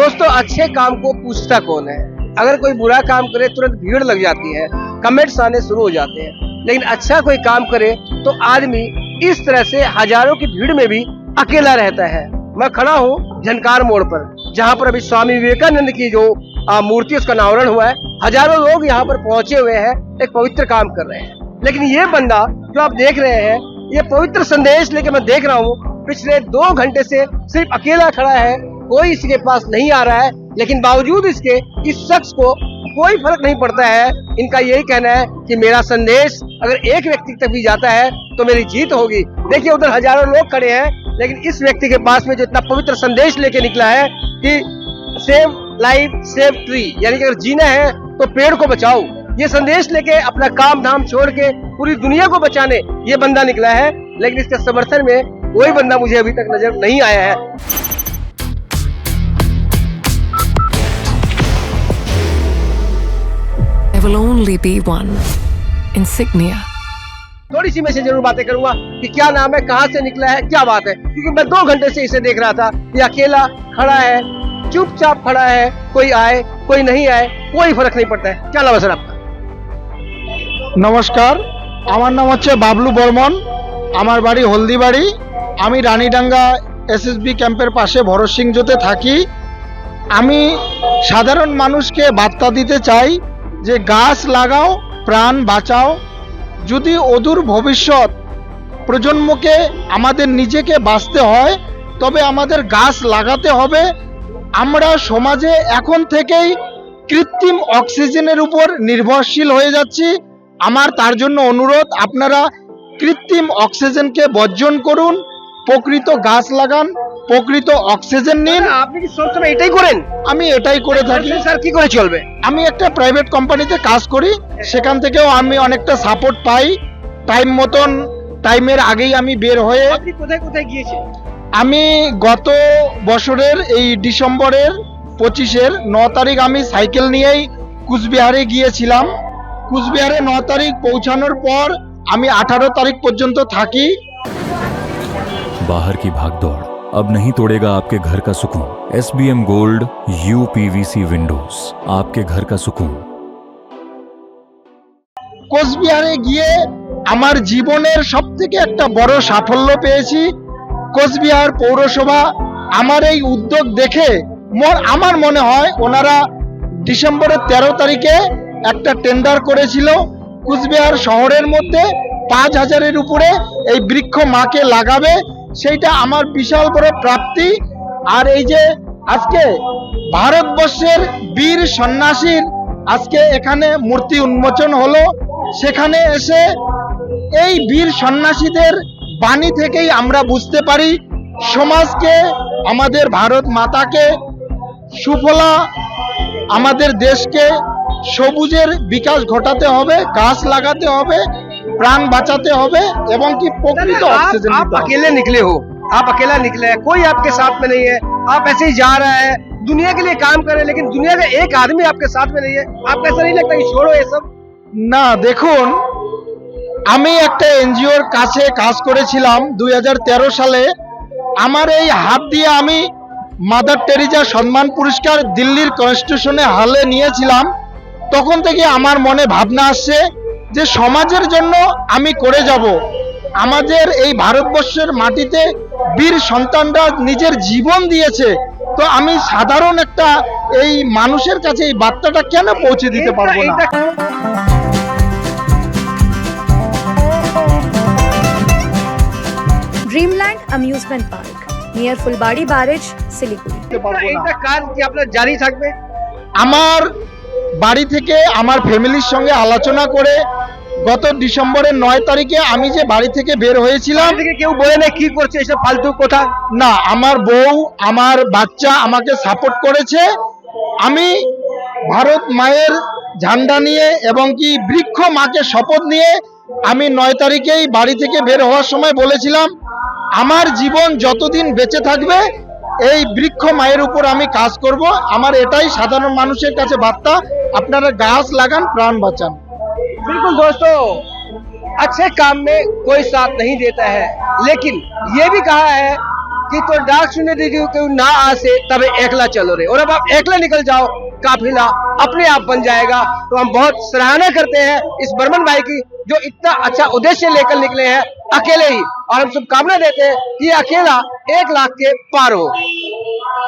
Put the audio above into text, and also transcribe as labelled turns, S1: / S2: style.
S1: दोस्तों, अच्छे काम को पूछता कौन है। अगर कोई बुरा काम करे तुरंत भीड़ लग जाती है, कमेंट्स आने शुरू हो जाते हैं। लेकिन अच्छा कोई काम करे तो आदमी इस तरह से हजारों की भीड़ में भी अकेला रहता है। मैं खड़ा हूँ झनकार मोड़ पर, जहाँ पर अभी स्वामी विवेकानंद की जो मूर्ति उसका अनावरण हुआ है। हजारों लोग यहाँ पर पहुंचे हुए हैं, एक पवित्र काम कर रहे हैं। लेकिन ये बंदा जो आप देख रहे हैं, ये पवित्र संदेश लेके मैं देख रहा हूँ, पिछले 2 घंटे से सिर्फ अकेला खड़ा है, कोई इसके पास नहीं आ रहा है। लेकिन बावजूद इसके इस शख्स को कोई फर्क नहीं पड़ता है। इनका यही कहना है कि मेरा संदेश अगर एक व्यक्ति तक भी जाता है तो मेरी जीत होगी। देखिए उधर हजारों लोग खड़े हैं, लेकिन इस व्यक्ति के पास में जो इतना पवित्र संदेश लेके निकला है कि सेव लाइफ सेव ट्री, यानी कि अगर जीना है तो पेड़ को बचाओ, ये संदेश लेके अपना काम धाम छोड़ के पूरी दुनिया को बचाने ये बंदा निकला है। लेकिन इसके समर्थन में कोई बंदा मुझे अभी तक नजर नहीं आया है।
S2: There will only be one insignia.
S1: थोड़ी सी मैं से जरूर बातें करूंगा कि क्या नाम है, कहाँ से निकला है, क्या बात है, क्योंकि मैं 2 घंटे से इसे देख रहा था। ये अकेला खड़ा है, चुपचाप खड़ा है, कोई आए कोई नहीं आए कोई फर्क नहीं पड़ता है। क्या नाम है सर आपका?
S3: নমস্কার, আমার নাম হচ্ছে বাবলু বর্মন, আমার বাড়ি হলদিবাড়ি। আমি রানীডাঙ্গা এসএসবি ক্যাম্পের পাশে ভরত সিংজোতে থাকি। আমি সাধারণ মানুষকে বার্তা দিতে চাই যে গাছ লাগাও, প্রাণ বাঁচাও। যদি অদূর ভবিষ্যৎ প্রজন্মকে আমাদের নিজেকে বাঁচতে হয় তবে আমাদের গাছ লাগাতে হবে। আমরা সমাজে এখন থেকেই কৃত্রিম অক্সিজেনের উপর নির্ভরশীল হয়ে যাচ্ছি। আমার তার জন্য অনুরোধ, আপনারা কৃত্রিম অক্সিজেনকে বর্জন করুন, প্রকৃত গাছ লাগান, প্রকৃত অক্সিজেন নিন।
S1: আপনি কি সবসময় এটাই করেন?
S3: আমি এটাই করে থাকি।
S1: স্যার কি করে চলবে?
S3: আমি একটা প্রাইভেট কোম্পানিতে কাজ করি, সেখান থেকেও আমি অনেকটা সাপোর্ট পাই। টাইম মতন টাইমের আগেই আমি বের হয়ে।
S1: আপনি কোথায় কোথায় গিয়েছেন?
S3: আমি গত বছরের এই ডিসেম্বরের 25-এর 9 তারিখ আমি সাইকেল নিয়েই কুচবিহারে গিয়েছিলাম। কুচবিহারে 9 তারিখ পৌঁছানোর পর আমি 18 তারিখ পর্যন্ত থাকি।
S4: बाहर की भागदौड़ अब नहीं तोड़ेगा आपके घर का सुकून। SBM गोल्ड UPVC विंडोज, आपके घर का सुकून।
S3: কোচবিহারে গিয়ে আমার জীবনের সবথেকে একটা বড় সাফল্য পেয়েছি। কোচবিহার পৌরসভা আমার এই উদ্যোগ দেখে আমার মনে হয় ওনারা ডিসেম্বরের 13 তারিখে একটা টেন্ডার করেছিল কুচবিহার শহরের মধ্যে 5000-এর উপরে এই বৃক্ষ মাকে লাগাবে। সেইটা আমার বিশাল বড় প্রাপ্তি। আর এই যে আজকে ভারতবর্ষের বীর সন্ন্যাসীর আজকে এখানে মূর্তি উন্মোচন হলো, সেখানে এসে এই বীর সন্ন্যাসীদের বাণী থেকেই আমরা বুঝতে পারি সমাজকে, আমাদের ভারত মাতাকে সুফলা, আমাদের দেশকে সবুজের বিকাশ ঘটাতে হবে, গাছ লাগাতে হবে, प्राण बचाते होवे एवं की प्रकृति ऑक्सीजन।
S1: आप अकेले निकले हो, आप अकेला निकले हैं, कोई आपके साथ में नहीं है, आप ऐसे ही जा रहा है, दुनिया के लिए काम कर रहे हैं, लेकिन दुनिया का एक आदमी आपके साथ में नहीं है। आपको ऐसा नहीं लगता कि छोड़ो ये सब?
S3: না, দেখুন আমি একটা এনজিওর কাছে কাজ করেছিলাম 2013 সালে। আমার এই হাত দিয়ে আমি মাদার টেরিজা সম্মান পুরস্কার দিল্লির কনস্টিটিউশনে হলে নিয়েছিলাম। তখন থেকে আমার মনে ভাবনা আসছে যে সমাজের জন্য আমি করে যাব। আমাদের এই ভারতবর্ষের মাটিতে বীর সন্তানরা নিজের জীবন দিয়েছে, তো আমি সাধারণ একটা এই মানুষের কাছে এই বার্তাটা কেন পৌঁছে দিতে পারবো না?
S5: Dreamland amusement park near Phulbari barrage, Siliguri.
S1: এটা কাজ কি আপনার জারি থাকবে?
S3: আমার বাড়ি থেকে আমার ফ্যামিলির সঙ্গে আলোচনা করে গত ডিসেম্বরের 9 তারিখে আমি যে বাড়ি থেকে বের হয়েছিলাম,
S1: কেউ বলে না কি করছে এসব ফালতু কথা?
S3: না, আমার বউ আমার বাচ্চা আমাকে সাপোর্ট করেছে। আমি ভারত মায়ের ঝান্ডা নিয়ে এবং কি বৃক্ষ মাকে শপথ নিয়ে আমি 9 তারিখেই বাড়ি থেকে বের হওয়ার সময় বলেছিলাম আমার জীবন যতদিন বেঁচে থাকবে এই বৃক্ষ মায়ের উপর আমি কাজ করব। আমার এটাই সাধারণ মানুষের কাছে বার্তা, আপনারা गाछ लगान प्राण बचान।
S1: बिल्कुल दोस्तों, अच्छे काम में कोई साथ नहीं देता है, लेकिन ये भी कहा है कि तो डाक सुने दीजिए कि ना आसे तब एकला चलो रे, और अब आप एकला निकल जाओ काफिला अपने आप बन जाएगा। तो हम बहुत सराहना करते हैं इस बर्मन भाई की, जो इतना अच्छा उद्देश्य लेकर निकले हैं अकेले ही, और हम शुभकामना देते हैं कि ये अकेला 1 लाख के पार हो।